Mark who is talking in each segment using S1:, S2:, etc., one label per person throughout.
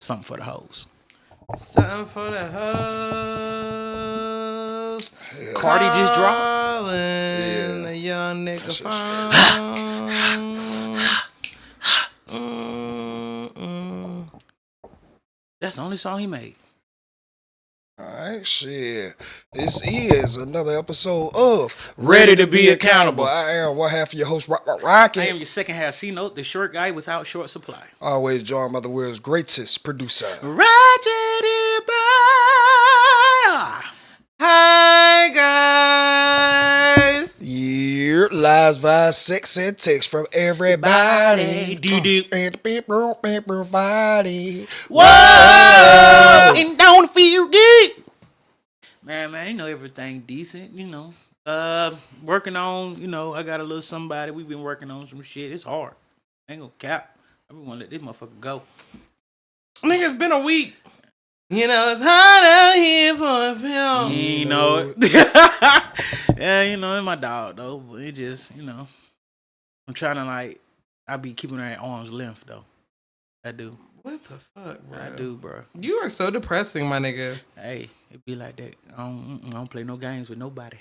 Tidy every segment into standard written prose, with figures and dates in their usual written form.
S1: Something for the hoes.
S2: Something for the hoes.
S1: Yeah. Cardi just dropped.
S2: Yeah. The young nigga phone.
S1: That's the only song he made.
S3: Alright, shit. This is another episode of
S1: Ready to Be Accountable.
S3: I am one half of your host, Rocky.
S1: I am your second half C-Note, the short guy without short supply.
S3: Always joined by the world's greatest producer.
S1: Ratchet Boy.
S2: Hi, guys.
S3: Yeah, lies via sex and text from everybody.
S1: Do-do.
S3: And the people, everybody.
S1: Whoa! And don't feel good. Man, you know, everything decent, you know. Working on, you know, I got a little somebody. We've been working on some shit. It's hard. I ain't gonna cap. I want to let this motherfucker go.
S2: Nigga, it's been a week. You know, it's hot out here for a pill.
S1: You know it. Yeah, you know, it's my dog, though. But it just, you know, I'm trying to, like, I be keeping her at arm's length, though. I do.
S2: What the fuck, bro?
S1: I do, bro.
S2: You are so depressing, my nigga.
S1: Hey, it be like that. I don't play no games with nobody.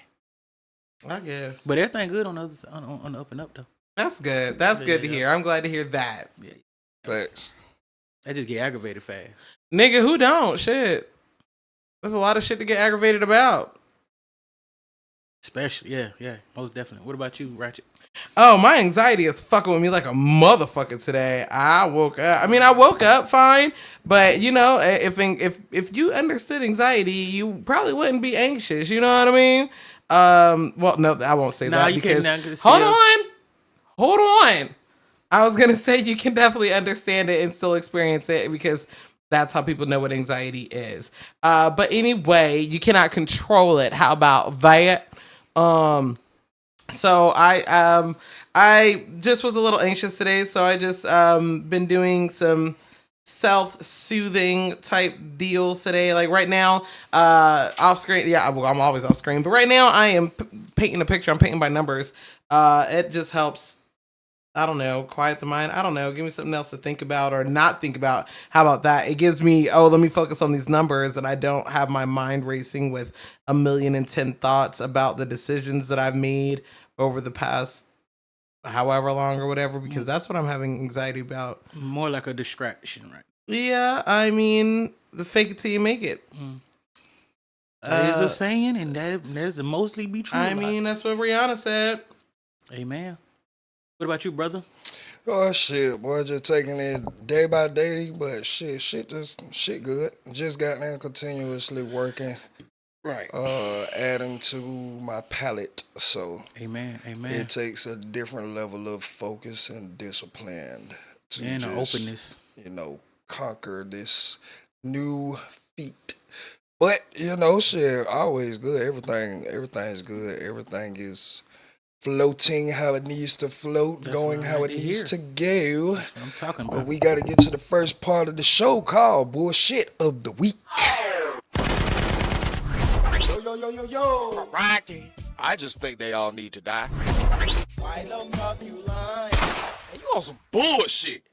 S2: I guess.
S1: But everything good on the up and up, though.
S2: That's good. That's good to hear. I'm glad to hear that.
S1: Yeah.
S3: Thanks.
S1: I just get aggravated fast.
S2: Nigga, who don't? Shit. There's a lot of shit to get aggravated about.
S1: Especially, yeah, most definitely. What about you, Ratchet?
S2: Oh, my anxiety is fucking with me like a motherfucker today. I woke up fine, but you know, if you understood anxiety, you probably wouldn't be anxious. You know what I mean? Well, no, I won't say that because hold on. I was gonna say you can definitely understand it and still experience it because that's how people know what anxiety is. But anyway, you cannot control it. How about that? So I just was a little anxious today, so I just been doing some self-soothing type deals today. Like right now, off screen. Yeah, well, I'm always off screen, but right now I am painting a picture. I'm painting by numbers. It just helps. I don't know, quiet the mind. I don't know, give me something else to think about or not think about. How about that? It gives me, let me focus on these numbers and I don't have my mind racing with 1,000,010 thoughts about the decisions that I've made over the past however long or whatever, because that's what I'm having anxiety about.
S1: More like a distraction, right?
S2: Yeah, I mean, the fake it till you make it.
S1: That is a saying, and that's mostly be true.
S2: I mean, that's what Rihanna said.
S1: Amen. What about you, brother?
S3: Oh shit, boy, just taking it day by day, but shit good. Just got there continuously working.
S1: Right.
S3: Adding to my palate. So
S1: Amen.
S3: It takes a different level of focus and discipline to
S1: and
S3: just,
S1: openness.
S3: You know, conquer this new feat. But, you know, shit, always good. Everything's good. Everything is floating how it needs to float, going how it needs to go.
S1: That's what I'm talking about.
S3: But we got to get to the first part of the show called Bullshit of the Week.
S4: Yo. Rocky. I just think they all need to die. Why the fuck you lying? You on some bullshit.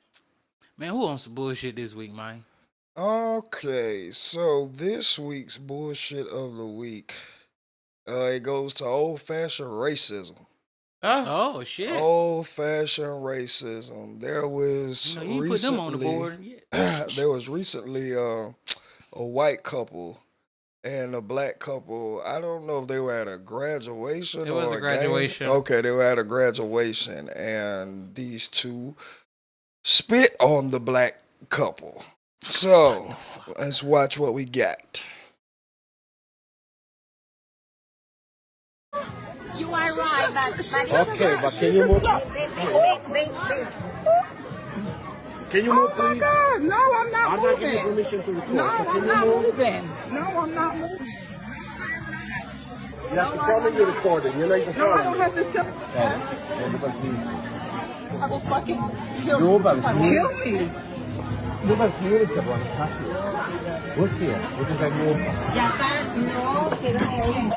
S1: Man, who on some bullshit this week, man?
S3: Okay, so this week's Bullshit of the Week, it goes to old-fashioned racism.
S1: Oh shit!
S3: Old-fashioned racism. There was
S1: you
S3: recently,
S1: put them on the board. Yeah.
S3: There was recently a white couple and a black couple. I don't know if they were at a graduation.
S2: It was a graduation.
S3: Okay, they were at a graduation, and these two spit on the black couple. So let's watch what we got.
S5: You are right, but
S6: okay, but can you move? Can you move, please?
S5: Oh my God! No, I'm not
S6: I'm
S5: moving.
S6: not giving you permission to record.
S5: No,
S6: so can
S5: I'm
S6: you
S5: not
S6: move?
S5: moving. No, I'm not moving.
S6: You have to tell me you're recording. You're not even
S5: No, I don't have to tell. I will fucking kill you.
S6: Kill me.
S5: Kill me.
S6: Hostia, este es el nuevo.
S5: Ya está. No, quédate ahí.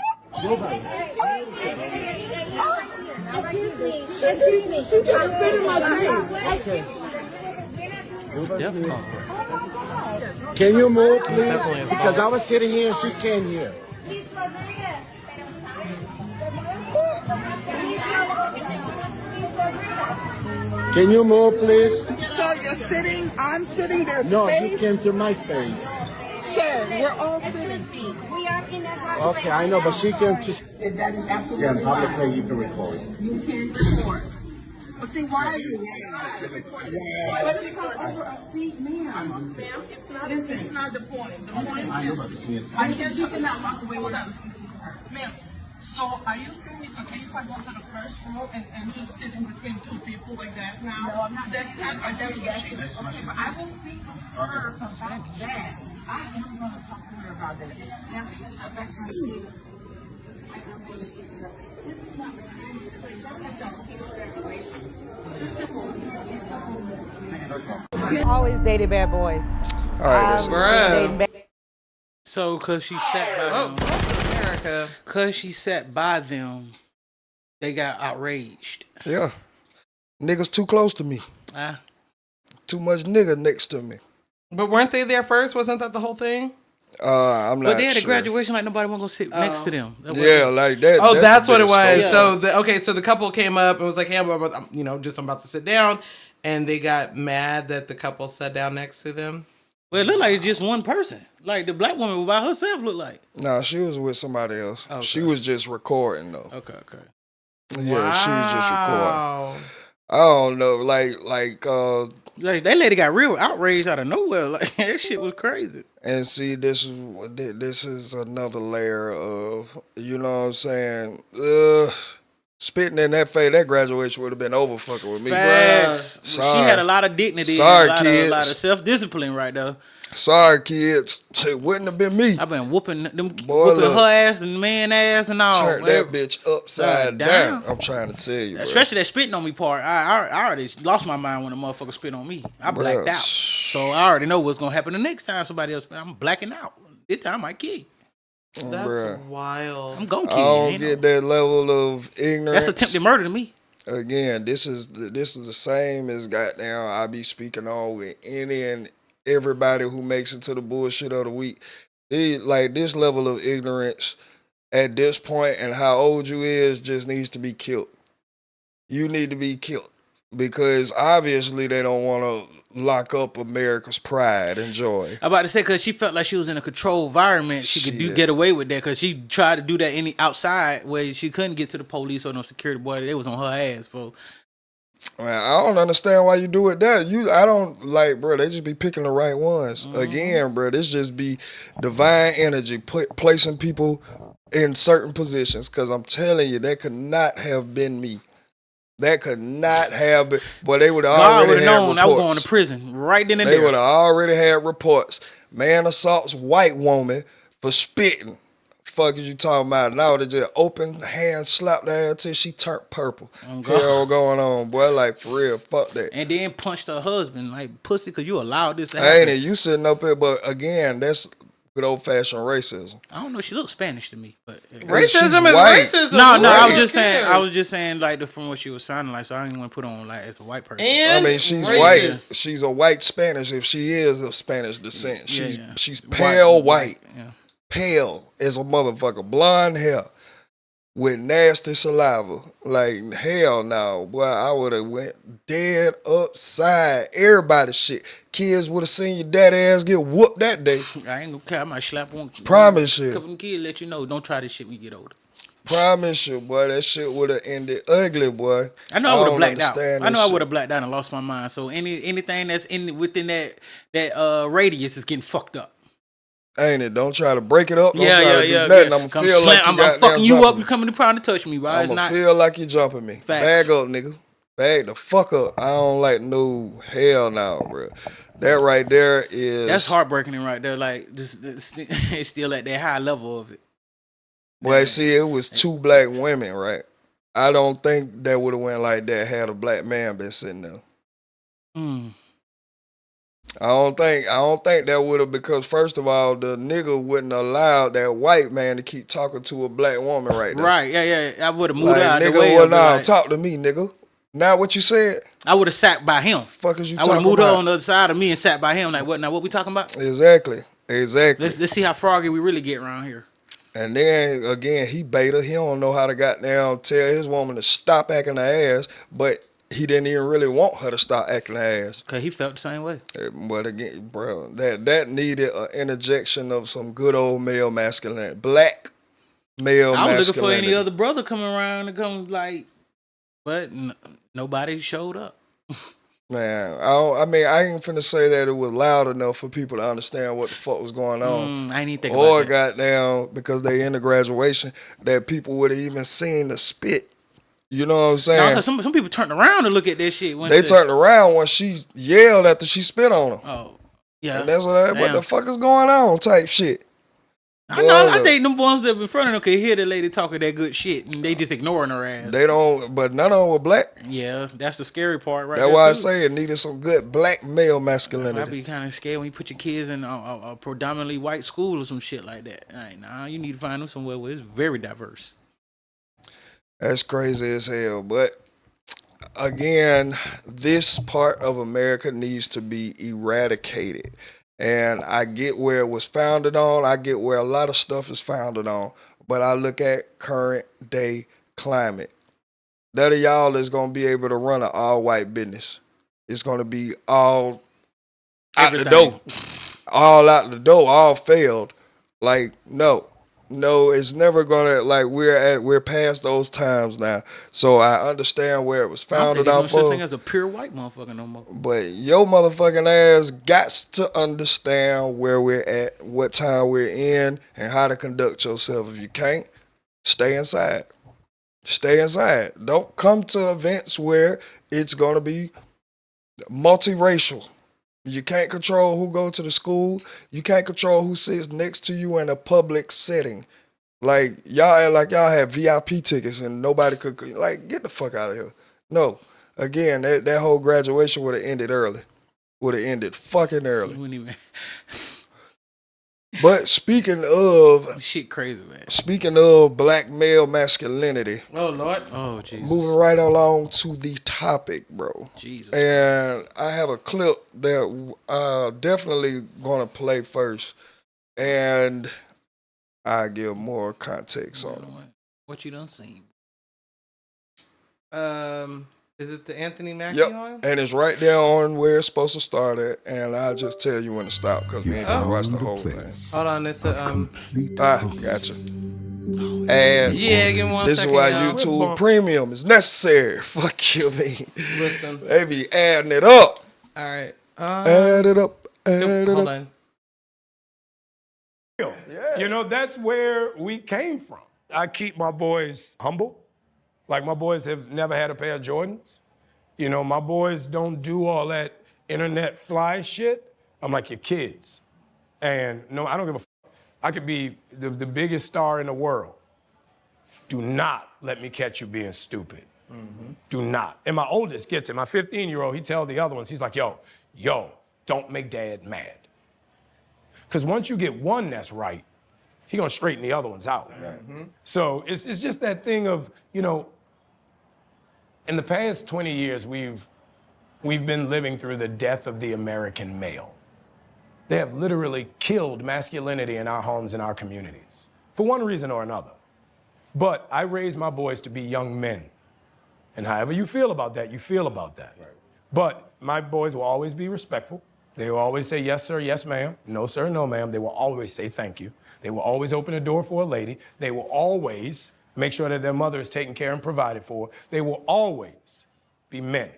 S5: Excuse me. She just spit in my face.
S1: Def Con.
S6: Can you move, please?
S2: definitely assault.
S6: Because I was sitting here and she came here. Can you move, please?
S5: So you're sitting, I'm sitting there.
S6: No,
S5: space.
S6: you came to my space.
S5: Sir, we're all sitting.
S7: We are in a
S6: Okay, I know, but she came to...
S5: If that is absolutely
S6: Yeah, in public place you can record.
S5: you can report. But see, why are you But because over a seat, ma'am. Ma'am, it's not. Listen, it's not the point. The point is, I guess you cannot walk away without speaking to her, ma'am. So are you saying it's okay if I go to the first row and just sit in between two people like that now? No, I'm not. That's what she is. But I will speak to her about that. I am going to talk to her about that. Now, this is not my scene. I am going to speak to her. This is not my scene. Don't let y'all keep her regulation.
S8: Always dated bad boys.
S3: All right, that's
S2: Bruh.
S1: So, cause she sat by
S2: Oh,
S1: them,
S2: America.
S1: cause she sat by them, they got outraged.
S3: yeah. Niggas too close to me.
S1: Ah,
S3: Too much nigga next to me.
S2: But weren't they there first? Wasn't that the whole thing?
S3: I'm not
S1: but they had a
S3: sure.
S1: graduation like nobody want to go sit next to them. That
S3: Yeah, like that.
S2: Oh, that's
S3: the
S2: what it
S3: biggest
S2: was.
S3: scope.
S1: Yeah.
S2: So the couple came up and was like, "Hey, I'm about, I'm about to sit down," and they got mad that the couple sat down next to them.
S1: Well, it looked like just one person. Like the black woman was by herself. Looked like.
S3: Nah, she was with somebody else.
S1: Okay.
S3: She was just recording though.
S1: Okay.
S3: Yeah, she was just recording.
S2: Wow.
S3: I don't know, like
S1: Like that lady got real outraged out of nowhere. Like that shit was crazy.
S3: and see, this is another layer of, you know what I'm saying? Spitting in that face, that graduation would have been over fucking with me.
S1: Facts.
S3: Sorry.
S1: She had a lot of dignity.
S3: Sorry,
S1: and a
S3: kids.
S1: lot of self-discipline right there.
S3: Sorry, kids. It wouldn't have been me.
S1: I've been whooping
S3: Boy, look.
S1: her ass and man ass and all.
S3: Turn that bitch upside
S1: down.
S3: down. I'm trying to tell you, bro.
S1: Especially that spitting on me part. I already lost my mind when a motherfucker spit on me. I blacked
S3: Bruh.
S1: out. So I already know what's gonna happen the next time somebody else. I'm blacking out. This time I kill you.
S2: That's
S3: Bruh.
S2: wild.
S1: I'm gonna
S3: I
S1: kill you.
S3: don't
S1: ain't
S3: get
S1: no-
S3: that level of ignorance.
S1: That's attempted murder to me.
S3: Again, this is the same as goddamn I be speaking on with any and everybody who makes it to the bullshit of the week. Like this level of ignorance at this point and how old you is just needs to be killed. You need to be killed because obviously they don't want to lock up America's pride and joy.
S1: I'm about to say because she felt like she was in a controlled environment, she could
S3: Shit.
S1: get away with that because she tried to do that outside where she couldn't get to the police or no security boy. They was on her ass, bro.
S3: Man, I don't understand why you do it that. I don't like, bro. They just be picking the right ones. Again, bro, this just be divine energy placing people in certain positions. Because I'm telling you, that could not have been me. That could not have been. Boy, they would have
S1: God
S3: already
S1: would have
S3: had
S1: known
S3: reports.
S1: I was going to prison right then and
S3: They
S1: there.
S3: would have already had reports. Man assaults white woman for spitting. Fuck is you talking about? And I would have just open hand slapped her till she turned purple.
S1: Oh, God.
S3: Hell going on, boy. Like, for real, fuck that.
S1: And then punched her husband like pussy because you allowed this to happen.
S3: Ain't it? You sitting up here, but again, that's good old fashioned racism.
S1: I don't know. She looks Spanish to me, but
S2: Racism is
S3: white.
S2: racism.
S1: no. I
S2: Who
S1: was just saying.
S2: cares?
S1: I was just saying like from what she was sounding like. So I didn't want to put on like as a white person.
S2: And
S3: I mean, she's
S2: racist.
S3: white. She's a white Spanish. If she is of Spanish descent,
S1: Yeah.
S3: she's pale white.
S1: Yeah.
S3: Pale as a motherfucker, blonde hair with nasty saliva. Like hell no, boy, I would have went dead upside. Everybody's shit. Kids would have seen your daddy ass get whooped that day.
S1: I ain't gonna care. I might slap one.
S3: Promise you.
S1: Couple of them kids let you know. Don't try this shit when you get older.
S3: Promise you, boy, that shit would have ended ugly, boy.
S1: I know I would have
S3: don't
S1: blacked out.
S3: understand
S1: I know
S3: this
S1: I
S3: shit.
S1: would have blacked out and lost my mind. So anything that's within that radius is getting fucked up.
S3: Ain't it? Don't try to break it up. Don't
S1: Yeah,
S3: try
S1: yeah,
S3: to do
S1: yeah.
S3: nothing.
S1: yeah.
S3: I'm
S1: Come
S3: gonna feel like
S1: slam-
S3: you
S1: I'm fucking you up.
S3: jumping
S1: You
S3: me.
S1: coming trying to touch me, bro.
S3: I'm
S1: It's
S3: gonna
S1: not.
S3: feel like you jumping me.
S1: Facts.
S3: Bag up, nigga. Bag the fuck up. I don't like no hell now, bro. That right there is
S1: That's heartbreaking right there. Like this it's still at that high level of it.
S3: Boy, see, it was two black women, right? I don't think that would have went like that had a black man been sitting there.
S1: Mm.
S3: I don't think that would have, because first of all, the nigga wouldn't allow that white man to keep talking to a black woman right there.
S1: Right, yeah. I would have moved
S3: Like,
S1: out of the
S3: nigga,
S1: way.
S3: well,
S1: I'd be
S3: now
S1: like,
S3: talk to me, nigga. Now what you said?
S1: I would have sat by him.
S3: Fuck is you
S1: I would have
S3: talking
S1: moved her
S3: about?
S1: on the other side of me and sat by him. Like, what now? What we talking about?
S3: Exactly.
S1: Let's see how froggy we really get around here.
S3: And then again, he beta. He don't know how to goddamn tell his woman to stop acting her ass, but he didn't even really want her to stop acting her ass.
S1: Cause he felt the same way.
S3: But again, bro, that needed an interjection of some good old male masculinity, black male masculinity.
S1: I was looking for any other brother coming around and come like, but nobody showed up.
S3: Man, I ain't finna say that it was loud enough for people to understand what the fuck was going on.
S1: I ain't even think about that.
S3: Goddamn, because they in the graduation, that people would have even seen the spit. You know what I'm saying?
S1: No, some people turned around to look at that shit.
S3: They turned around when she yelled after she spit on them.
S1: Oh, yeah.
S3: And that's what the fuck is going on type shit.
S1: I know. I think them boys that in front of them could hear the lady talking that good shit, and they just ignoring her ass.
S3: They don't, but none of them were black.
S1: Yeah, that's the scary part, right?
S3: That's why I say it needed some good black male masculinity.
S1: I'd be kind of scared when you put your kids in a predominantly white school or some shit like that. Like, nah, you need to find them somewhere where it's very diverse.
S3: That's crazy as hell. But again, this part of America needs to be eradicated. And I get where it was founded on. I get where a lot of stuff is founded on. But I look at current day climate. None of y'all is going to be able to run an all-white business. It's going to be all out the door. All out the door. All failed. Like, no, it's never gonna, like, we're past those times now. So I understand where it was founded off of.
S1: I don't think as a pure white motherfucker no more.
S3: But your motherfucking ass got to understand where we're at, what time we're in, and how to conduct yourself. If you can't, stay inside. Stay inside. Don't come to events where it's gonna be multiracial. You can't control who go to the school. You can't control who sits next to you in a public setting. Like, y'all act like y'all had VIP tickets and nobody could, like, get the fuck out of here. No. Again, that whole graduation would have ended early. Would have ended fucking early. But speaking of...
S1: Shit crazy, man.
S3: Speaking of black male masculinity.
S1: Oh, Lord. Oh, Jesus.
S3: Moving right along to the topic, bro.
S1: Jesus.
S3: And I have a clip that definitely going to play first. And I give more context on it.
S1: What you done seen?
S2: Is it the Anthony Mackie
S3: Yep,
S2: one?
S3: and it's right there on where it's supposed to start at, and I'll just tell you when to stop because we ain't gonna watch the whole thing.
S2: Hold on, it's
S3: gotcha. Ads.
S2: Yeah, give me 1 second.
S3: This is why
S2: y'all.
S3: YouTube Premium is necessary. Fuck you, me.
S2: Listen.
S3: They be adding it up.
S2: All right.
S3: Add it up.
S2: Hold on.
S7: Yeah. You know, that's where we came from. I keep my boys humble. Like, my boys have never had a pair of Jordans. You know, my boys don't do all that internet fly shit. I'm like your kids. And no, I don't give a fuck. I could be the biggest star in the world. Do not let me catch you being stupid. Mm-hmm. Do not. And my oldest gets it. My 15-year-old, he tells the other ones, he's like, yo, don't make dad mad. Because once you get one that's right, he gonna straighten the other ones out. Mm-hmm. So it's just that thing of, you know, in the past 20 years, we've been living through the death of the American male. They have literally killed masculinity in our homes and our communities, for one reason or another. But I raised my boys to be young men. And however you feel about that, you feel about that. Right. But my boys will always be respectful. They will always say, yes, sir, yes, ma'am. No, sir, no, ma'am. They will always say thank you. They will always open the door for a lady. They will always make sure that their mother is taken care and provided for. They will always be men.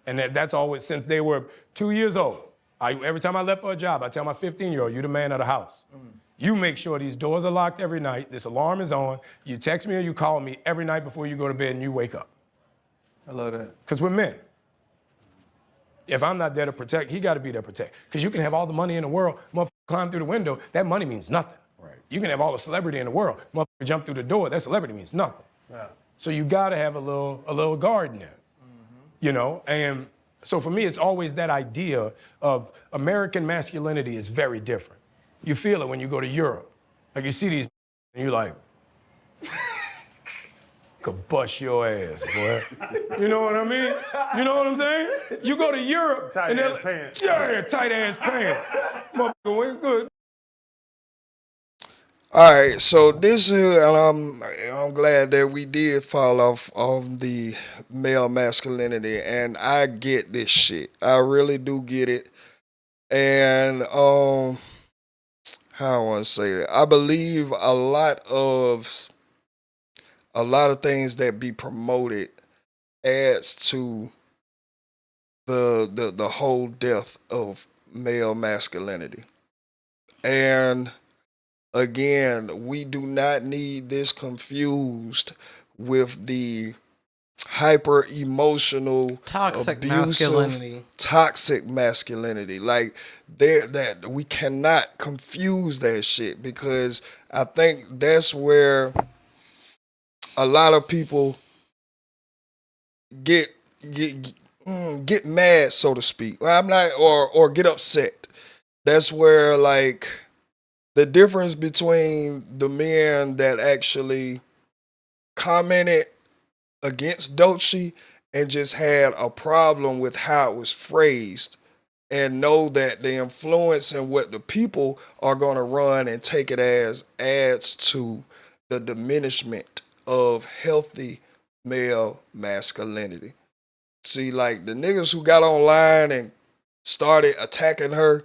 S7: And that's always, since they were 2 years old. Every time I left for a job, I tell my 15-year-old, you're the man of the house. You make sure these doors are locked every night, this alarm is on, you text me or you call me every night before you go to bed and you wake up.
S6: I love that.
S7: Because we're men. If I'm not there to protect, he got to be there to protect. Because you can have all the money in the world, motherfucker climb through the window, that money means nothing. Right. You can have all the celebrity in the world, motherfucker jump through the door, that celebrity means nothing. Yeah. So you got to have a little guard in there, you know? And so for me, it's always that idea of American masculinity is very different. You feel it when you go to Europe. Like you see these and you're like, could bust your ass, boy. You know what I mean? You know what I'm saying? You go to Europe and they're like,
S6: pants.
S7: yeah, tight ass pants. Motherfucker, went good.
S3: All right, so this is, and I'm glad that we did fall off on the male masculinity, and I get this shit. I really do get it, and how I want to say that, I believe a lot of things that be promoted adds to the whole death of male masculinity, and again, we do not need this confused with the hyper emotional,
S2: Toxic
S3: abusive,
S2: masculinity.
S3: toxic masculinity. Like that we cannot confuse that shit, because I think that's where a lot of people get get mad, so to speak. Well, I'm not, or get upset. That's where, like, the difference between the men that actually commented against Doechii and just had a problem with how it was phrased, and know that the influence and what the people are going to run and take it as adds to the diminishment of healthy male masculinity. See, like, the niggas who got online and started attacking her,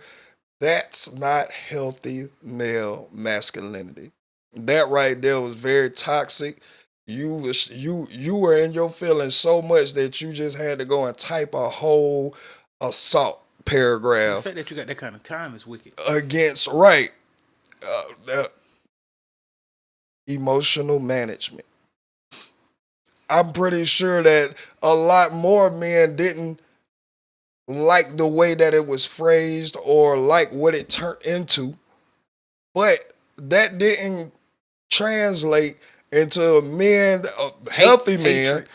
S3: that's not healthy male masculinity. That right there was very toxic. You were in your feelings so much that you just had to go and type a whole assault
S1: The
S3: paragraph
S1: fact that you got that kind of time is wicked.
S3: against emotional management. I'm pretty sure that a lot more men didn't like the way that it was phrased or like what it turned into, but that didn't translate into men, healthy men,
S1: hatred.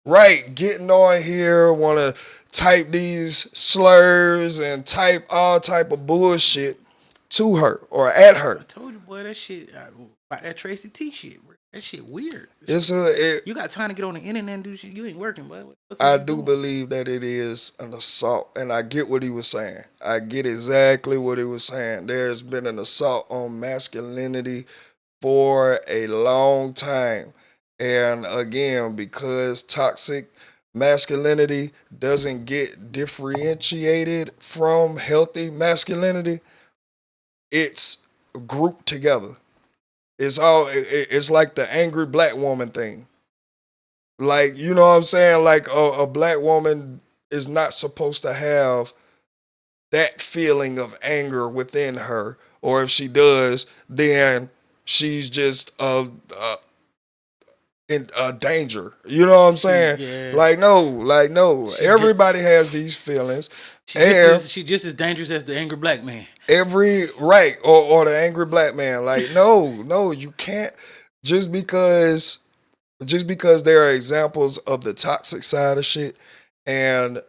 S3: right, getting on here, want to type these slurs and type all type of bullshit to her or at her.
S1: I told you, boy, that shit about that Tracy T shit, bro. That shit weird.
S3: You
S1: got time to get on the internet and do shit. You ain't working, bud. What the fuck
S3: I
S1: you
S3: do
S1: doing?
S3: believe that it is an assault, and I get what he was saying. I get exactly what he was saying. There's been an assault on masculinity for a long time. And again, because toxic masculinity doesn't get differentiated from healthy masculinity, it's grouped together. It's like the angry black woman thing. Like, you know what I'm saying? Like, a black woman is not supposed to have that feeling of anger within her, or if she does, then she's just in danger. You know what I'm saying?
S1: Yeah.
S3: Like no. Everybody has these feelings.
S1: She just as dangerous as the angry black man.
S3: Right, or the angry black man. Like, no, you can't, just because there are examples of the toxic side of shit and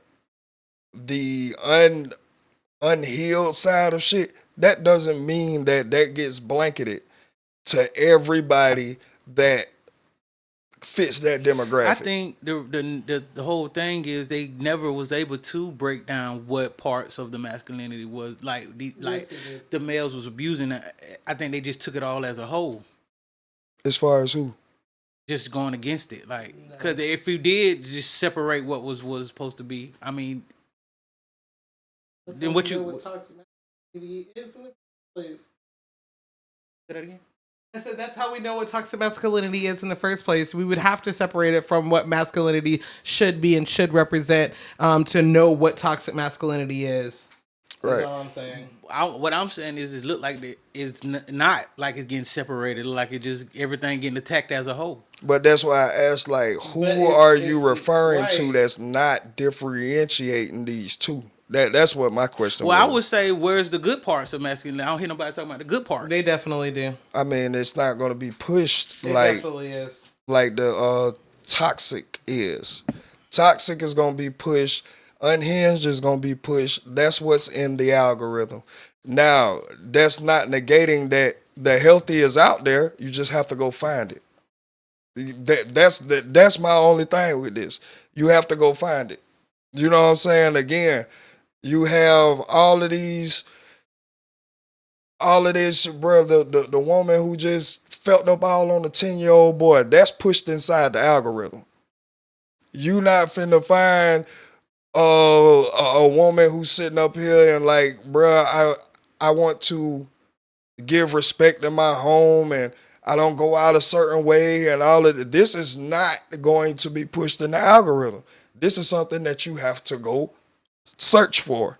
S3: the unhealed side of shit, that doesn't mean that gets blanketed to everybody that fits that demographic.
S1: I think the whole thing is they never was able to break down what parts of the masculinity was like the males was abusing. I think they just took it all as a whole,
S3: As far as who?
S1: just going against it. Like, because if you did just separate what was supposed to be, I mean, then what you
S2: toxic masculinity is in the first place.
S1: say that again?
S2: I said that's how we know what toxic masculinity is in the first place. We would have to separate it from what masculinity should be and should represent to know what toxic masculinity is.
S3: Right.
S2: That's all I'm saying.
S1: What I'm saying is, it look like it's not like it's getting separated. It look like it just everything getting attacked as a whole.
S3: But that's why I asked, like, who are you referring to that's not differentiating these two? That's what my question was.
S1: Well, I would say, where's the good parts of masculinity? I don't hear nobody talking about the good parts.
S2: They definitely do.
S3: I mean, it's not going to be pushed
S2: It
S3: like
S2: definitely is.
S3: like the toxic is. Toxic is going to be pushed. Unhinged is going to be pushed. That's what's in the algorithm. Now, that's not negating that the healthy is out there. You just have to go find it. That's my only thing with this. You have to go find it. You know what I'm saying? Again, you have all of this, bro. The woman who just felt up all on the 10-year-old boy, that's pushed inside the algorithm. You not finna find a woman who's sitting up here and like, bro, I want to give respect in my home and I don't go out a certain way and all of it. This is not going to be pushed in the algorithm. This is something that you have to go search for.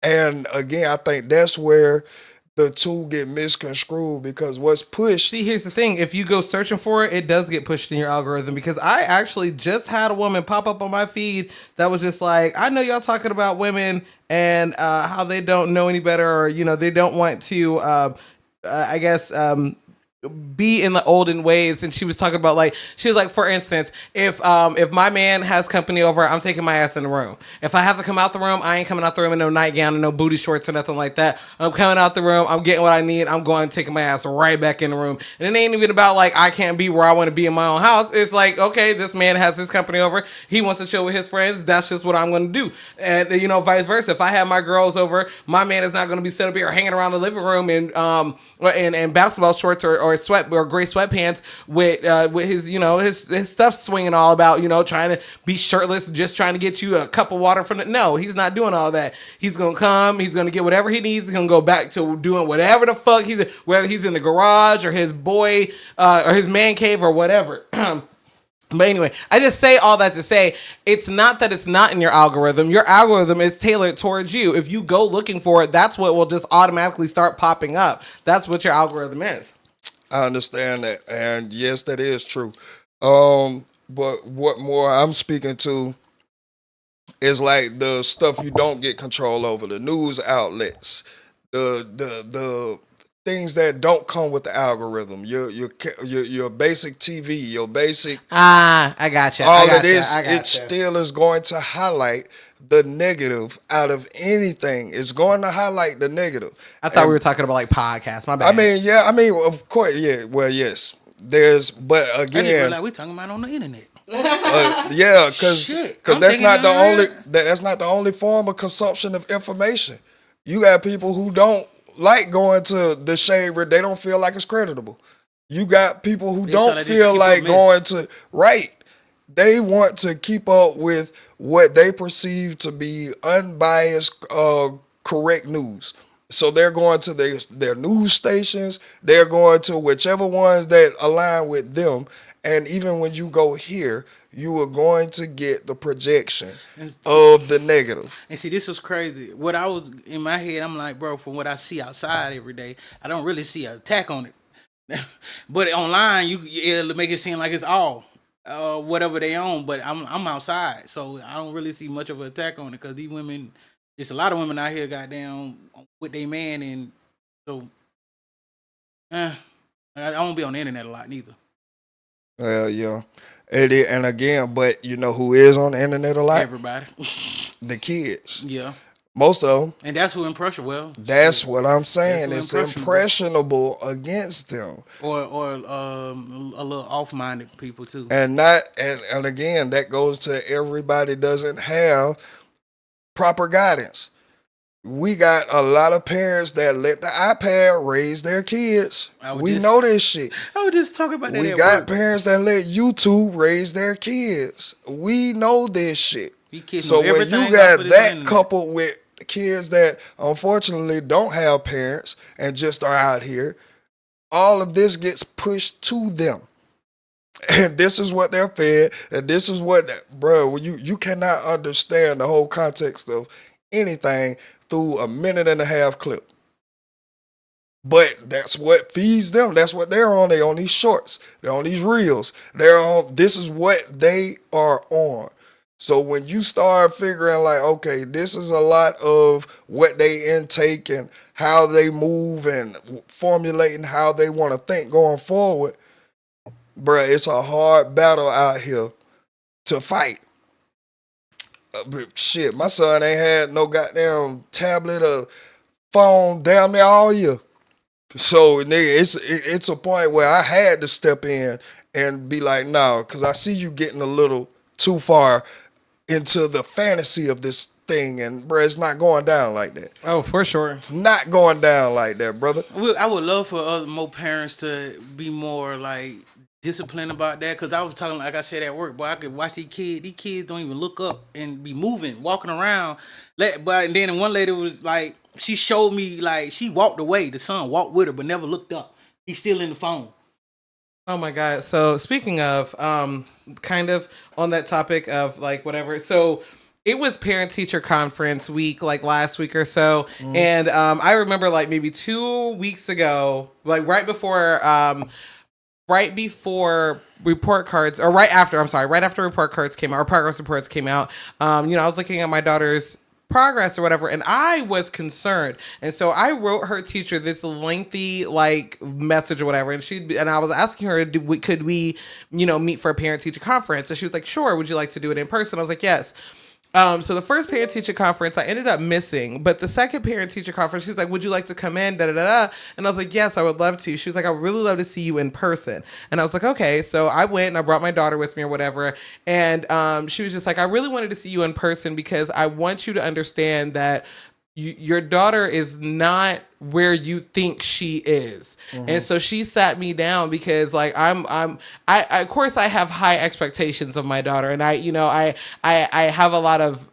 S3: And again, I think that's where the two get misconstrued because what's pushed.
S2: See, here's the thing. If you go searching for it, it does get pushed in your algorithm because I actually just had a woman pop up on my feed that was just like, I know y'all talking about women and how they don't know any better or, you know, they don't want to, I guess, be in the olden ways. And she was talking about like, she was like, for instance, if my man has company over, I'm taking my ass in the room. If I have to come out the room, I ain't coming out the room in no nightgown and no booty shorts or nothing like that. I'm coming out the room, I'm getting what I need, I'm going taking my ass right back in the room. And it ain't even about like I can't be where I want to be in my own house. It's like, okay, this man has his company over, he wants to chill with his friends, that's just what I'm going to do. And you know, vice versa. If I have my girls over, my man is not going to be set up here hanging around the living room in basketball shorts or sweat or gray sweatpants with his, you know, his stuff swinging all about, you know, trying to be shirtless, just trying to get you a cup of water from the. No, he's not doing all that. He's gonna come, he's gonna get whatever he needs, he's gonna go back to doing whatever the fuck whether he's in the garage or his boy or his man cave or whatever. But anyway, I just say all that to say, it's not that it's not in your algorithm. Your algorithm is tailored towards you. If you go looking for it, that's what will just automatically start popping up. That's what your algorithm is.
S3: I understand that. And yes, that is true. But what more I'm speaking to is like the stuff you don't get control over, the news outlets, the things that don't come with the algorithm, your basic TV, your basic
S2: I gotcha.
S3: all of this, it still is going to highlight the negative out of anything. It's going to highlight the negative.
S2: I thought we were talking about like podcasts. My bad.
S3: I mean, of course, yeah. Well, yes, but
S1: I didn't
S3: again,
S1: realize we talking about on the internet.
S3: yeah, because that's not the only form of consumption of information. You got people who don't like going to the shade where they don't feel like it's creditable. You got people who don't feel like going to They want to keep up with what they perceive to be unbiased, correct news. So they're going to their news stations. They're going to whichever ones that align with them. And even when you go here, you are going to get the projection of the negative.
S1: And see, this was crazy. What I was in my head, I'm like, bro, from what I see outside every day, I don't really see an attack on it. But online, it'll make it seem like it's all whatever they own. But I'm outside, so I don't really see much of an attack on it because these women, there's a lot of women out here, goddamn, with their man, and so I don't be on the internet a lot neither.
S3: Well, yeah. And again, but you know who is on the internet a lot?
S1: Everybody.
S3: The kids.
S1: Yeah.
S3: Most of them.
S1: And that's who impression. Well,
S3: that's what I'm saying. It's impressionable against them.
S1: Or a little off-minded people too.
S3: And again, that goes to everybody doesn't have proper guidance. We got a lot of parents that let the iPad raise their kids. We know this shit.
S1: I was just talking about that.
S3: We got parents that let YouTube raise their kids. We know this shit. So when you got that coupled with kids that unfortunately don't have parents and just are out here, all of this gets pushed to them. And this is what they're fed. And this is what, bro, you cannot understand the whole context of anything through a 1.5-minute clip. But that's what feeds them. That's what they're on. They're on these shorts. They're on these reels. This is what they are on. So when you start figuring like, okay, this is a lot of what they intake and how they move and formulating how they want to think going forward, bruh, it's a hard battle out here to fight. Shit, my son ain't had no goddamn tablet or phone damn near all year. So nigga, it's a point where I had to step in and be like, no, because I see you getting a little too far into the fantasy of this thing, and bro, it's not going down like that.
S2: Oh, for sure.
S3: It's not going down like that, brother.
S1: I would love for more parents to be more like disciplined about that, because I was talking, like I said, at work, boy, I could watch these kids. These kids don't even look up and be moving, walking around. But then one lady was like, she showed me, like, she walked away. The son walked with her, but never looked up. He's still in the phone.
S2: Oh my God. So speaking of, kind of on that topic of like whatever. So it was parent teacher conference week, like last week or so. And I remember like maybe 2 weeks ago, like right before report cards, or right after report cards came out, or progress reports came out, I was looking at my daughter's progress or whatever, and I was concerned, and so I wrote her teacher this lengthy like message or whatever, and I was asking her, could we meet for a parent teacher conference, and she was like, sure, would you like to do it in person? I was like, yes. So the first parent teacher conference I ended up missing, but the second parent teacher conference, she's like, would you like to come in? And I was like, yes, I would love to. She was like, I would really love to see you in person. And I was like, okay. So I went and I brought my daughter with me or whatever. And she was just like, I really wanted to see you in person because I want you to understand that your daughter is not where you think she is. And so she sat me down because like I of course I have high expectations of my daughter, and I have a lot of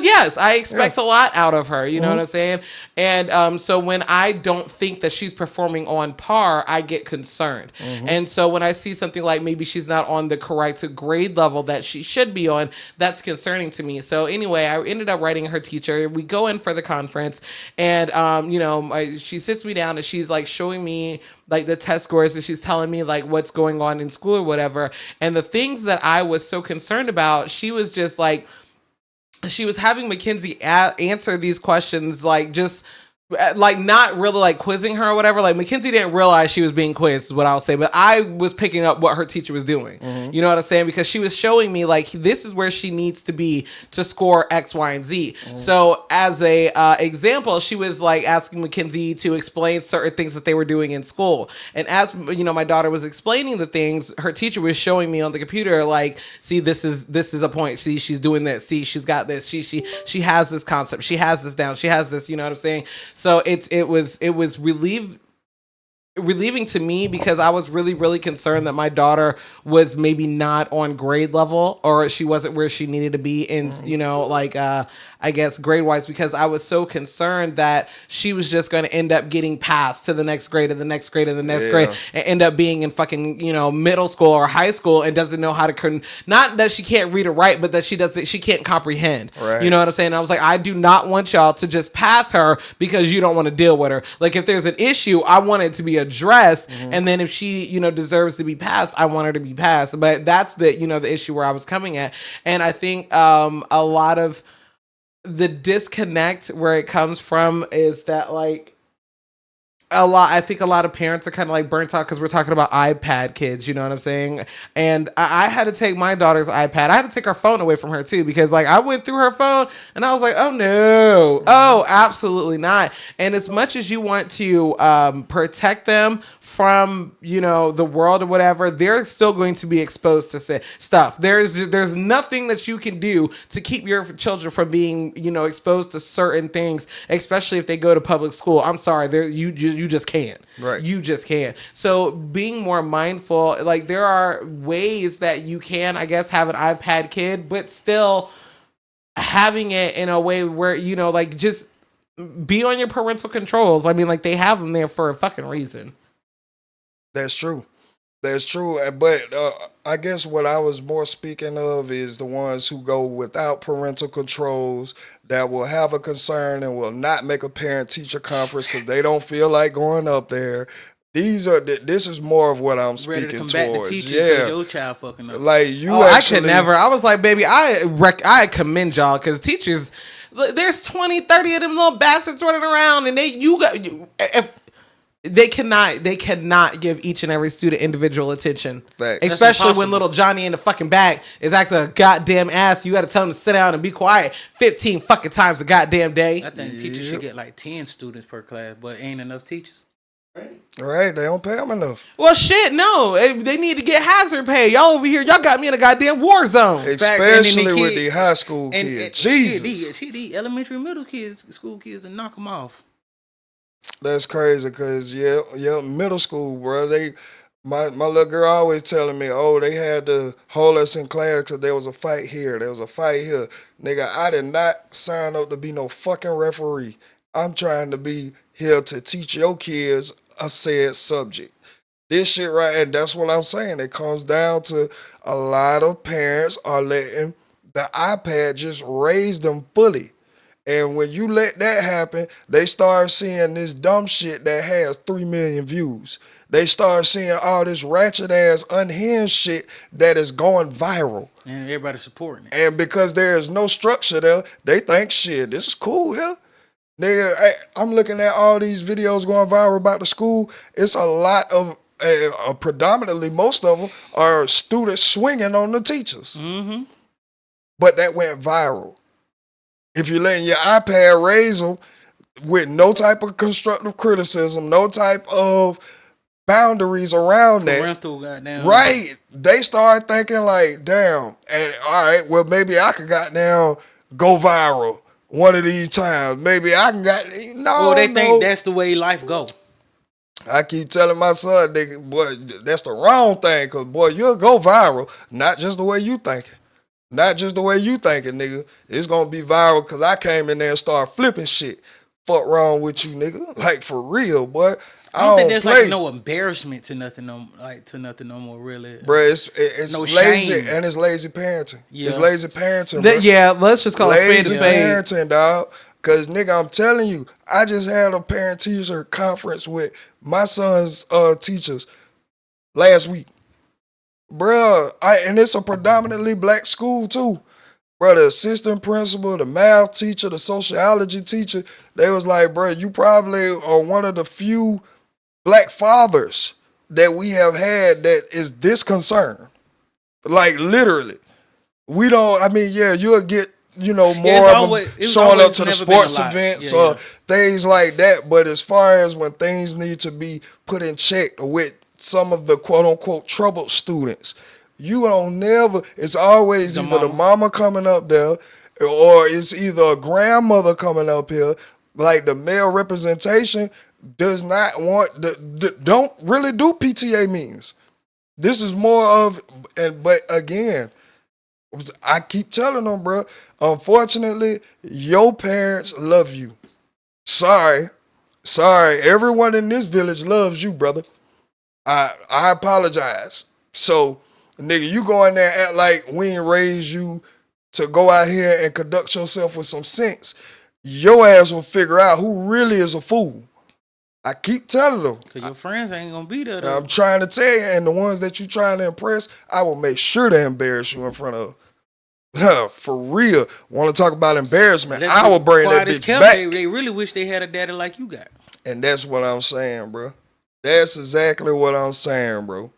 S2: yes, I expect a lot out of her. You know what I'm saying? And so when I don't think that she's performing on par, I get concerned. And so when I see something like maybe she's not on the correct grade level that she should be on, that's concerning to me. So anyway, I ended up writing her teacher. We go in for the conference, and she sits me down and she's like showing me like the test scores, and she's telling me like what's going on in school or whatever. And the things that I was so concerned about, she was just like, she was having Mackenzie answer these questions like just like not really like quizzing her or whatever. Like Mackenzie didn't realize she was being quizzed is what I'll say, but I was picking up what her teacher was doing. You know what I'm saying? Because she was showing me like this is where she needs to be to score X, Y, and Z. So as a example, she was like asking Mackenzie to explain certain things that they were doing in school. And as my daughter was explaining the things, her teacher was showing me on the computer like, see, this is a point. See, she's doing this. See, she's got this. She has this concept. She has this down. She has this. You know what I'm saying? So it was relieving to me because I was really, really concerned that my daughter was maybe not on grade level, or she wasn't where she needed to be in, I guess grade wise, because I was so concerned that she was just going to end up getting passed to the next grade and the next grade and the next grade and end up being in fucking, middle school or high school and doesn't know how to, not that she can't read or write, but that she can't comprehend. Right. You know what I'm saying? I was like, I do not want y'all to just pass her because you don't want to deal with her. Like if there's an issue, I want it to be addressed. And then if she, deserves to be passed, I want her to be passed. But that's the, the issue where I was coming at. And I think a lot of the disconnect where it comes from is that like I think a lot of parents are kind of like burnt out because we're talking about iPad kids, you know what I'm saying? And I had to take my daughter's iPad. I had to take her phone away from her too, because like I went through her phone and I was like, oh no, oh, absolutely not. And as much as you want to protect them from, the world or whatever, they're still going to be exposed to stuff. There's nothing that you can do to keep your children from being, exposed to certain things, especially if they go to public school. I'm sorry, you just can't. Right. You just can't. So being more mindful, like there are ways that you can, I guess, have an iPad kid, but still having it in a way where, like just be on your parental controls. I mean, like they have them there for a fucking reason.
S3: That's true. That's true. But I guess what I was more speaking of is the ones who go without parental controls that will have a concern and will not make a parent-teacher conference because they don't feel like going up there. This is more of what I'm speaking towards.
S1: Your child fucking up.
S3: Like you,
S2: I could never. I was like, baby, I commend y'all because teachers, there's 20, 30 of them little bastards running around, and they cannot give each and every student individual attention. Fact. Especially when little Johnny in the fucking back is acting a goddamn ass. You got to tell him to sit down and be quiet 15 fucking times a goddamn day.
S1: I think teachers should get like 10 students per class, but ain't enough teachers.
S3: Right? They don't pay them enough.
S2: Well, shit, no. They need to get hazard pay. Y'all over here, y'all got me in a goddamn war zone.
S3: Especially with the high school kids. Jesus.
S1: Shit, these elementary, middle kids, school kids, and knock them off.
S3: That's crazy because, middle school, bro, my little girl always telling me, oh, they had to hold us in class because there was a fight here. There was a fight here. Nigga, I did not sign up to be no fucking referee. I'm trying to be here to teach your kids a said subject. This shit right, and that's what I'm saying. It comes down to a lot of parents are letting the iPad just raise them fully. And when you let that happen, they start seeing this dumb shit that has 3 million views. They start seeing all this ratchet ass unhinged shit that is going viral.
S1: And everybody supporting it.
S3: And because there is no structure there, they think shit, this is cool here. Nigga, I'm looking at all these videos going viral about the school. It's a lot of, predominantly most of them are students swinging on the teachers.
S1: Mm-hmm.
S3: But that went viral. If you're letting your iPad raise them with no type of constructive criticism, no type of boundaries around
S1: Parental, goddamn.
S3: right? They start thinking like, damn, and all right, well, maybe I could goddamn go viral one of these times. Maybe I can
S1: Well, they think that's the way life go.
S3: I keep telling my son, nigga, boy, that's the wrong thing, because, boy, you'll go viral, not just the way you thinking. Not just the way you thinking, nigga. It's gonna be viral because I came in there and started flipping shit. Fuck wrong with you, nigga? Like, for real, boy.
S1: I don't think there's like no embarrassment to nothing no more, really.
S3: Bruh, it's
S1: no
S3: lazy
S1: shame.
S3: And it's lazy parenting.
S1: Yeah.
S3: It's lazy parenting, bro.
S2: Yeah, let's just call it spade
S3: Lazy
S2: a spade.
S3: parenting, dog. Cause, nigga, I'm telling you, I just had a parent-teacher conference with my son's teachers last week. Bruh, and it's a predominantly black school too. Bruh, the assistant principal, the math teacher, the sociology teacher, they was like, bruh, you probably are one of the few black fathers that we have had that is this concerned. Like, literally. We don't, I mean, yeah, you'll get, more of them showing up to the sports events or things like that. But as far as when things need to be put in check with some of the quote-unquote troubled students, you don't never, it's always either the mama coming up there or it's either a grandmother coming up here. Like, the male representation does not want, don't really do PTA meetings. This is more of, but again, I keep telling them, bro, unfortunately, your parents love you. Sorry. Everyone in this village loves you, brother. I apologize. So, nigga, you go in there and act like we ain't raised you to go out here and conduct yourself with some sense. Your ass will figure out who really is a fool. I keep telling them.
S1: Because your friends ain't going to be there, though.
S3: I'm trying to tell you, and the ones that you trying to impress, I will make sure to embarrass you in front of. For real. Want to talk about embarrassment? I will bring that bitch back.
S1: They really wish they had a daddy like you got.
S3: And that's what I'm saying, bro. That's exactly what I'm saying, bro.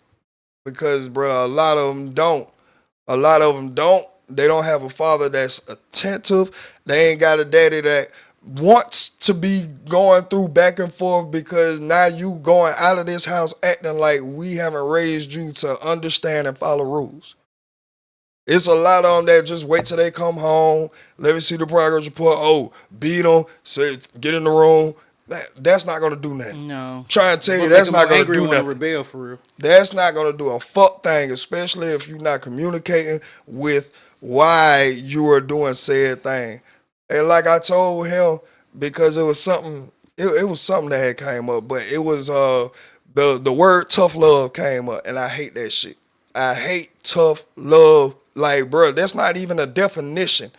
S3: Because, bro, a lot of them don't. They don't have a father that's attentive. They ain't got a daddy that wants to be going through back and forth because now you going out of this house acting like we haven't raised you to understand and follow rules. It's a lot of them that just wait till they come home. Let me see the progress report. Oh, beat them. Say, get in the room. That's not going to do nothing.
S1: No.
S3: Trying to tell you, that's not going to do nothing.
S1: Rebel for real.
S3: That's not going to do a fuck thing, especially if you're not communicating with why you are doing said thing. And like I told him, because it was something, it was something that had came up, but it was the word tough love came up, and I hate that shit. I hate tough love. Like, bro, that's not even a definition.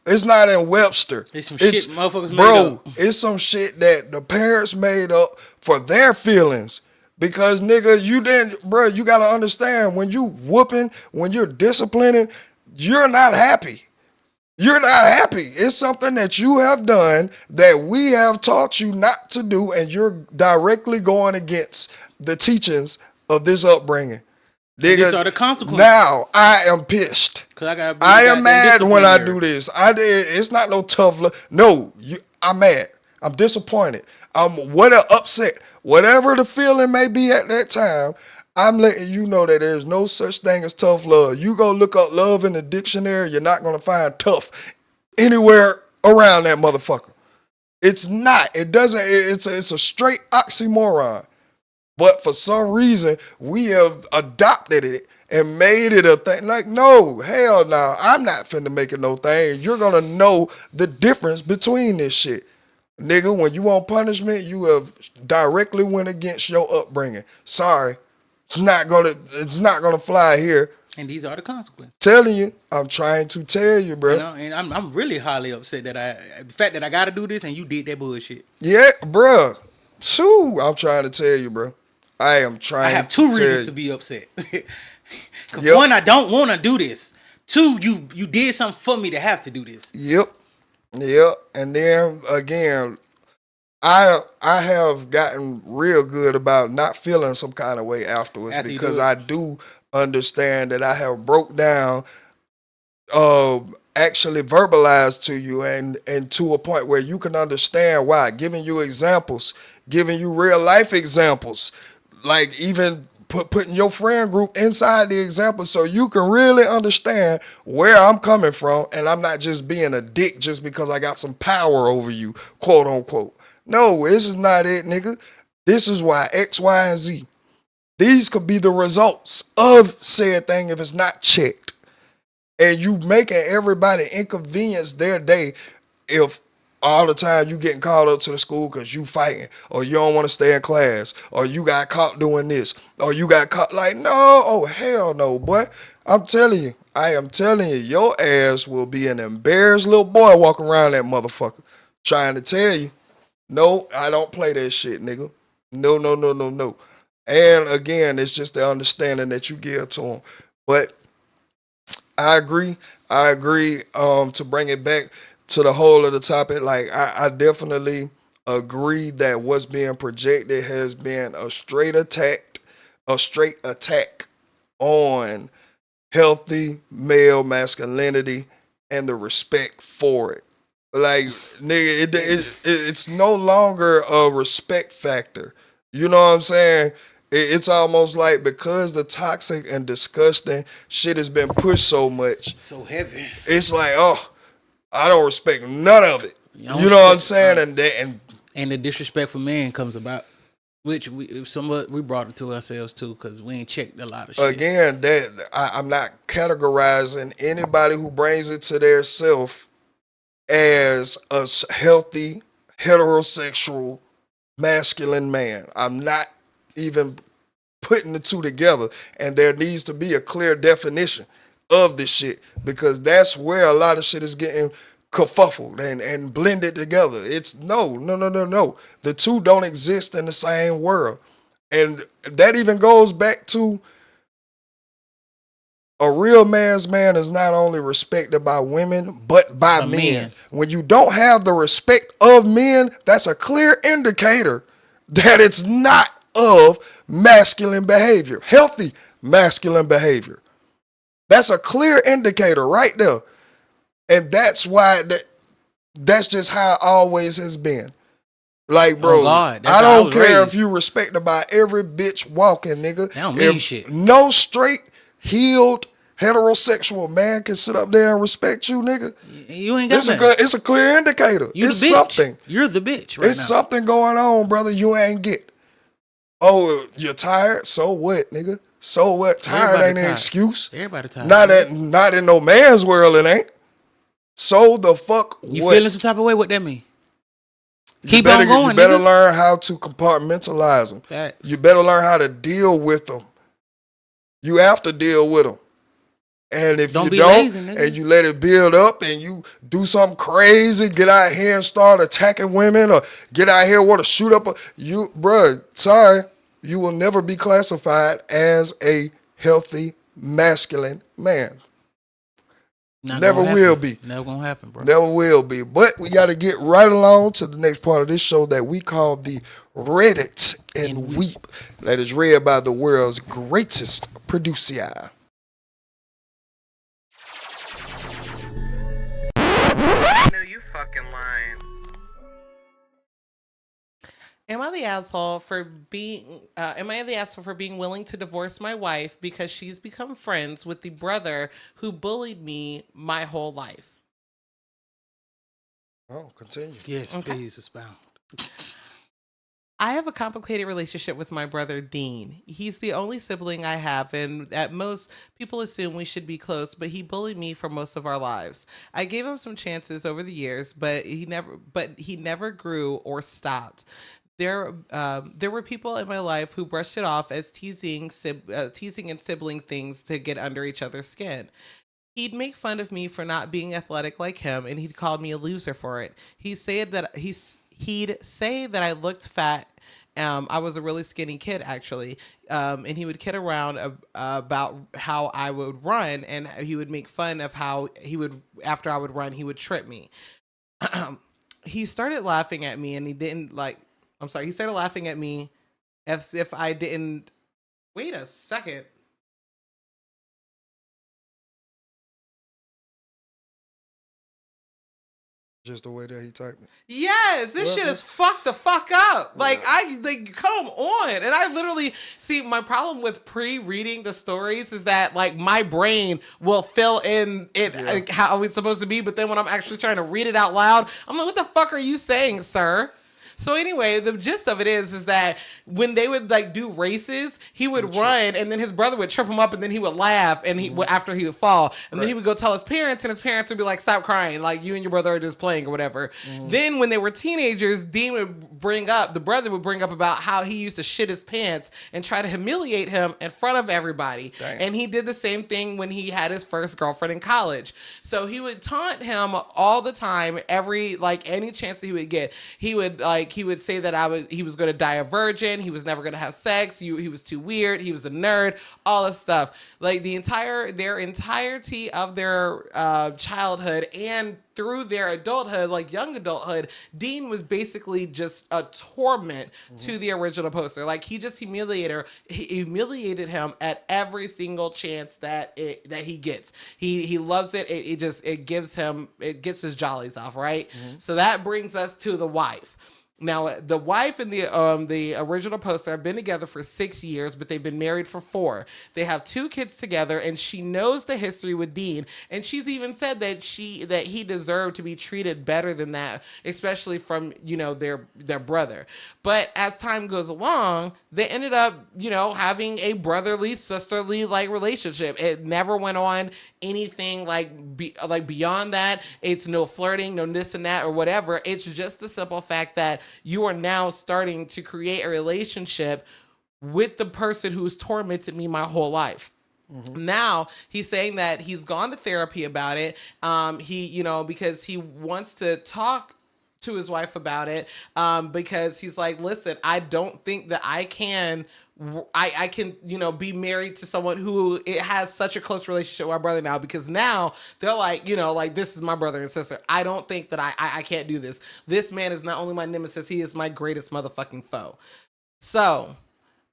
S3: It's not in Webster.
S1: It's some shit motherfuckers made up.
S3: It's some shit that the parents made up for their feelings. Because, nigga, you got to understand, when you whooping, when you're disciplining, you're not happy. You're not happy. It's something that you have done that we have taught you not to do, and you're directly going against the teachings of this upbringing. Nigga,
S1: these are the consequences.
S3: Now I am pissed. I am mad when I do this. It's not no tough love. No, I'm mad. I'm disappointed. I'm upset. Whatever the feeling may be at that time, I'm letting you know that there's no such thing as tough love. You go look up love in the dictionary, you're not going to find tough anywhere around that motherfucker. It's not. It doesn't. It's a straight oxymoron. But for some reason, we have adopted it and made it a thing. Like, no, hell no. I'm not finna make it no thing. You're going to know the difference between this shit. Nigga, when you want punishment, you have directly went against your upbringing. Sorry. It's not gonna fly here.
S1: And these are the consequences.
S3: Telling you, I'm trying to tell you, bro.
S1: You know, and I'm really highly upset that the fact that I got to do this and you did that bullshit.
S3: Yeah, bro. Shoo, I'm trying to tell you, bro. I am trying.
S1: I have two reasons to be upset. Because one, I don't want to do this. Two, you did something for me to have to do this.
S3: Yep. And then again, I have gotten real good about not feeling some kind of way afterwards because I do understand that I have broke down, actually verbalized to you and to a point where you can understand why. Giving you examples, giving you real life examples, like even putting your friend group inside the example so you can really understand where I'm coming from, and I'm not just being a dick just because I got some power over you, quote unquote. No, this is not it, nigga. This is why X, Y, and Z. These could be the results of said thing if it's not checked. And you making everybody inconvenience their day if all the time you getting called up to the school because you fighting, or you don't want to stay in class, or you got caught doing this, or you got caught like, no, oh hell no, boy. I'm telling you, I am telling you, your ass will be an embarrassed little boy walking around that motherfucker. Trying to tell you, no, I don't play that shit, nigga. No. And again, it's just the understanding that you give to them. But I agree. To bring it back to the whole of the topic, like I definitely agree that what's being projected has been a straight attack on healthy male masculinity and the respect for it. Like, nigga, it's no longer a respect factor. You know what I'm saying? It's almost like because the toxic and disgusting shit has been pushed so much.
S1: So heavy.
S3: It's like, oh, I don't respect none of it. You know what I'm saying? And
S1: the disrespect for men comes about, which we brought it to ourselves too, because we ain't checked a lot of shit.
S3: Again, I'm not categorizing anybody who brings it to their self as a healthy, heterosexual, masculine man. I'm not even putting the two together, and there needs to be a clear definition of this shit, because that's where a lot of shit is getting kerfuffled and blended together. It's no. The two don't exist in the same world. And that even goes back to a real man's man is not only respected by women, but by men. When you don't have the respect of men, that's a clear indicator that it's not of masculine behavior, healthy masculine behavior. That's a clear indicator right there. And that's why that's just how it always has been. Like, bro, I don't care if you respected by every bitch walking, nigga.
S1: That don't mean shit.
S3: No straight, healed, heterosexual man can sit up there and respect you, nigga.
S1: You ain't got
S3: it's a clear indicator. It's something.
S1: You're the bitch right now.
S3: It's something going on, brother, you ain't get. Oh, you're tired? So what, nigga? So what? Tired ain't an excuse.
S1: Everybody tired.
S3: Not in no man's world, it ain't. So the fuck what?
S1: You feeling some type of way? What that mean? Keep on going,
S3: You better
S1: nigga.
S3: learn how to compartmentalize them.
S1: Facts.
S3: You better learn how to deal with them. You have to deal with them. And if you don't,
S1: lazy,
S3: and you let it build up and you do something crazy, get out here and start attacking women, or get out here and want to shoot up, you will never be classified as a healthy masculine man. Never will be.
S1: Never gonna happen, bro.
S3: Never will be. But we got to get right along to the next part of this show that we call the Reddit and Weep, that is read by the world's greatest producer.
S2: I know you fucking lying. Am I the asshole for being? Am I the asshole for being willing to divorce my wife because she's become friends with the brother who bullied me my whole life?
S3: Oh, continue.
S1: Yes,
S2: Okay.
S1: please expound.
S2: I have a complicated relationship with my brother Dean. He's the only sibling I have, and at most, people assume we should be close, but he bullied me for most of our lives. I gave him some chances over the years, but he never grew or stopped. There were people in my life who brushed it off as teasing and sibling things to get under each other's skin. He'd make fun of me for not being athletic like him, and he'd call me a loser for it. He'd say that I looked fat. I was a really skinny kid, actually, and he would kid around about how I would run, and he would make fun of how after I would run, he would trip me. He started laughing at me, and he didn't like. I'm sorry. He started laughing at me as if I didn't. Wait a second.
S3: Just the way that he typed it.
S2: Yes, this
S3: Well,
S2: shit
S3: yeah.
S2: is fucked the fuck up. Like come on. And I literally see my problem with pre-reading the stories is that like my brain will fill in it like, how it's supposed to be, but then when I'm actually trying to read it out loud, I'm like, what the fuck are you saying, sir? So anyway, the gist of it is that when they would like do races, he would run, and then his brother would trip him up, and then he would laugh, and after he would fall, and then he would go tell his parents, and his parents would be like, "Stop crying, like you and your brother are just playing or whatever." Then when they were teenagers, the brother would bring up about how he used to shit his pants and try to humiliate him in front of everybody, and he did the same thing when he had his first girlfriend in college. So he would taunt him all the time, any chance that he would get. He would say that he was going to die a virgin. He was never going to have sex. He was too weird. He was a nerd. All this stuff. Like their entirety of their childhood and through their adulthood, like young adulthood, Dean was basically just a torment to the original poster. Like he just humiliated him at every single chance that he gets. He loves it. It gets his jollies off, right? So that brings us to the wife. Now, the wife and the original poster have been together for 6 years, but they've been married for 4. They have 2 kids together, and she knows the history with Dean, and she's even said that he deserved to be treated better than that, especially from their brother. But as time goes along, they ended up having a brotherly, sisterly like relationship. It never went on anything beyond that. It's no flirting, no this and that or whatever. It's just the simple fact that you are now starting to create a relationship with the person who's tormented me my whole life. Now he's saying that he's gone to therapy about it. Because he wants to talk to his wife about it, because he's like, listen, I don't think that I can be married to someone who it has such a close relationship with my brother now, because now they're like, this is my brother and sister. I don't think that I can't do this. This man is not only my nemesis, he is my greatest motherfucking foe. So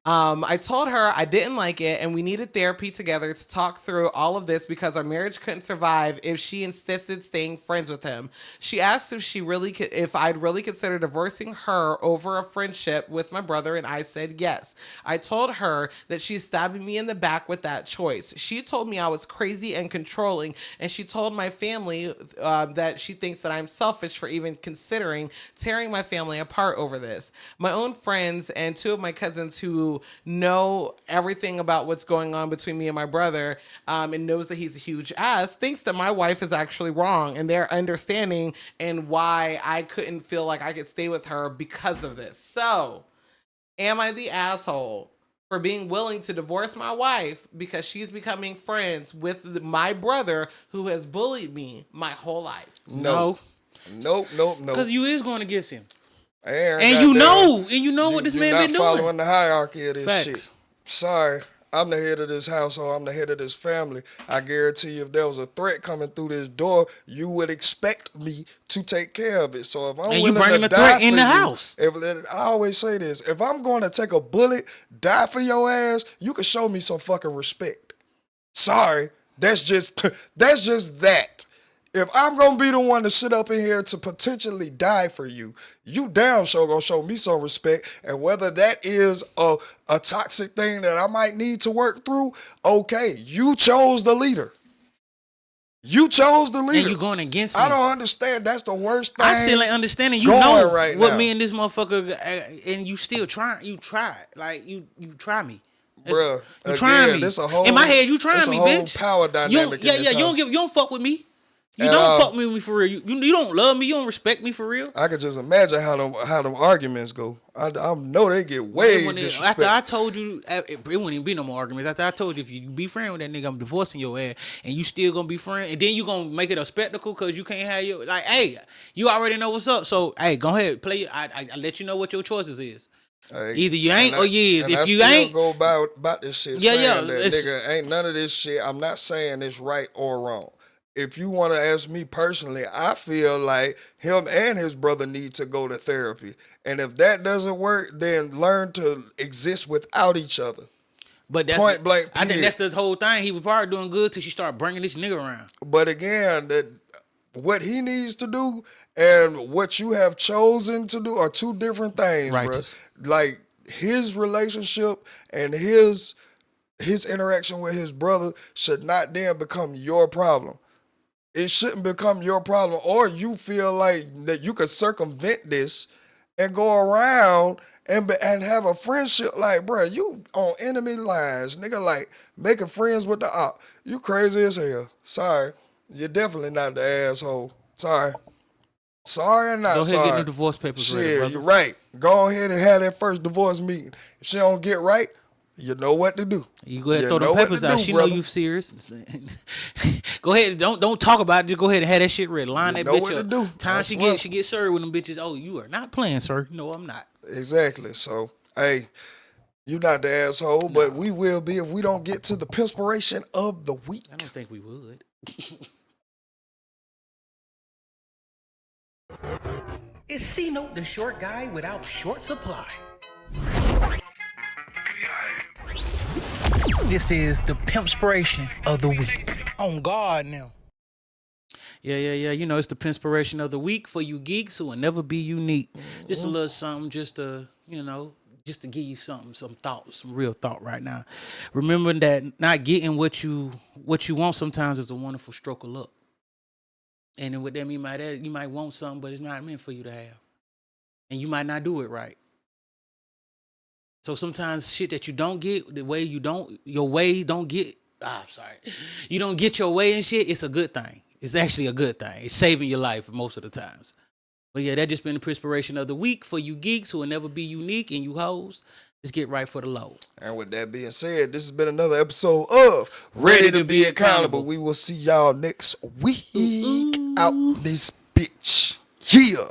S2: I told her I didn't like it, and we needed therapy together to talk through all of this because our marriage couldn't survive if she insisted staying friends with him. She asked if I'd really consider divorcing her over a friendship with my brother, and I said yes. I told her that she's stabbing me in the back with that choice. She told me I was crazy and controlling, and she told my family that she thinks that I'm selfish for even considering tearing my family apart over this. My own friends and 2 of my cousins who know everything about what's going on between me and my brother, and knows that he's a huge ass, thinks that my wife is actually wrong, and they're understanding and why I couldn't feel like I could stay with her because of this. So, am I the asshole for being willing to divorce my wife because she's becoming friends with my brother who has bullied me my whole life?
S3: No. Nope.
S1: Because you is going against him.
S3: And
S1: you know what this man been doing.
S3: You're not following the hierarchy of this
S1: Facts.
S3: shit. Sorry, I'm the head of this household. I'm the head of this family. I guarantee you, if there was a threat coming through this door, you would expect me to take care of it. So if I'm
S1: And
S3: willing
S1: you bringing
S3: to
S1: the
S3: die
S1: threat in
S3: for
S1: the
S3: you,
S1: house.
S3: I always say this: if I'm going to take a bullet, die for your ass, you can show me some fucking respect. Sorry, that's just that. If I'm gonna be the one to sit up in here to potentially die for you, you damn sure gonna show me some respect. And whether that is a toxic thing that I might need to work through, okay, you chose the leader. You chose the leader.
S1: And you going against me.
S3: I don't understand. That's the worst thing.
S1: I still ain't understanding. You
S3: going
S1: know
S3: right
S1: what
S3: now.
S1: me and this motherfucker, and you still trying. You try. Like, you try me.
S3: Bruh,
S1: You trying me.
S3: this a whole,
S1: in my head, you trying
S3: this
S1: me,
S3: a whole
S1: bitch.
S3: power dynamic.
S1: You don't fuck with me. You
S3: At
S1: don't
S3: all.
S1: fuck with me for real. You don't love me. You don't respect me for real.
S3: I could just imagine how them arguments go. I know they get way disrespectful.
S1: After I told you, it wouldn't even be no more arguments. After I told you, if you be friend with that nigga, I'm divorcing your ass, and you still gonna be friend, and then you gonna make it a spectacle because you can't have your, like, hey, you already know what's up. So, hey, go ahead, play. I let you know what your choices is.
S3: Hey,
S1: Either you ain't or you is.
S3: And
S1: If
S3: I
S1: you
S3: still
S1: ain't,
S3: go about this shit
S1: Yeah,
S3: saying
S1: yeah,
S3: that nigga ain't none of this shit. I'm not saying it's right or wrong. If you want to ask me personally, I feel like him and his brother need to go to therapy. And if that doesn't work, then learn to exist without each other.
S1: but that's
S3: Point blank,
S1: I think
S3: period.
S1: that's the whole thing. He was probably doing good till she started bringing this nigga around.
S3: But again, that what he needs to do and what you have chosen to do are two different things, bro.
S1: Righteous.
S3: Like his relationship and his interaction with his brother should not then become your problem. It shouldn't become your problem, or you feel like that you could circumvent this and go around and have a friendship. Like, bro, you on enemy lines, nigga. Like making friends with the op. You crazy as hell. Sorry, you're definitely not the asshole. Sorry and not
S1: Go ahead
S3: sorry.
S1: and get the divorce papers ready,
S3: Shit,
S1: brother.
S3: you're right. Go ahead and have that first divorce meeting. If she don't get right, you know what to do.
S1: You go ahead and throw
S3: know
S1: the
S3: what
S1: papers
S3: to
S1: out.
S3: do,
S1: She
S3: brother.
S1: know you serious. Go ahead, don't talk about it. Just go ahead and have that shit ready. Line
S3: You
S1: that
S3: know
S1: bitch
S3: what
S1: up.
S3: to do.
S1: Time
S3: I
S1: she
S3: swear.
S1: get served with them bitches. Oh, you are not playing, sir. No, I'm not.
S3: Exactly. So, hey, you're not the asshole, but we will be if we don't get to the perspiration of the week.
S1: I don't think we would. Is C-Note the short guy without short supply? This is the Pimpspiration of the week. On guard now. Yeah. You know, it's the Pimpspiration of the week for you geeks who will never be unique. Just a little something, just to give you something, some thoughts, some real thought right now. Remember that not getting what you want sometimes is a wonderful stroke of luck. And then what that mean by that, you might want something, but it's not meant for you to have. And you might not do it right. So sometimes shit that you don't get, you don't get your way and shit, it's a good thing. It's actually a good thing. It's saving your life most of the times. But yeah, that just been the Pimpspiration of the week for you geeks who will never be unique, and you hoes, just get right for the low.
S3: And with that being said, this has been another episode of Ready to Be Accountable. We will see y'all next week. Out this bitch. Yeah.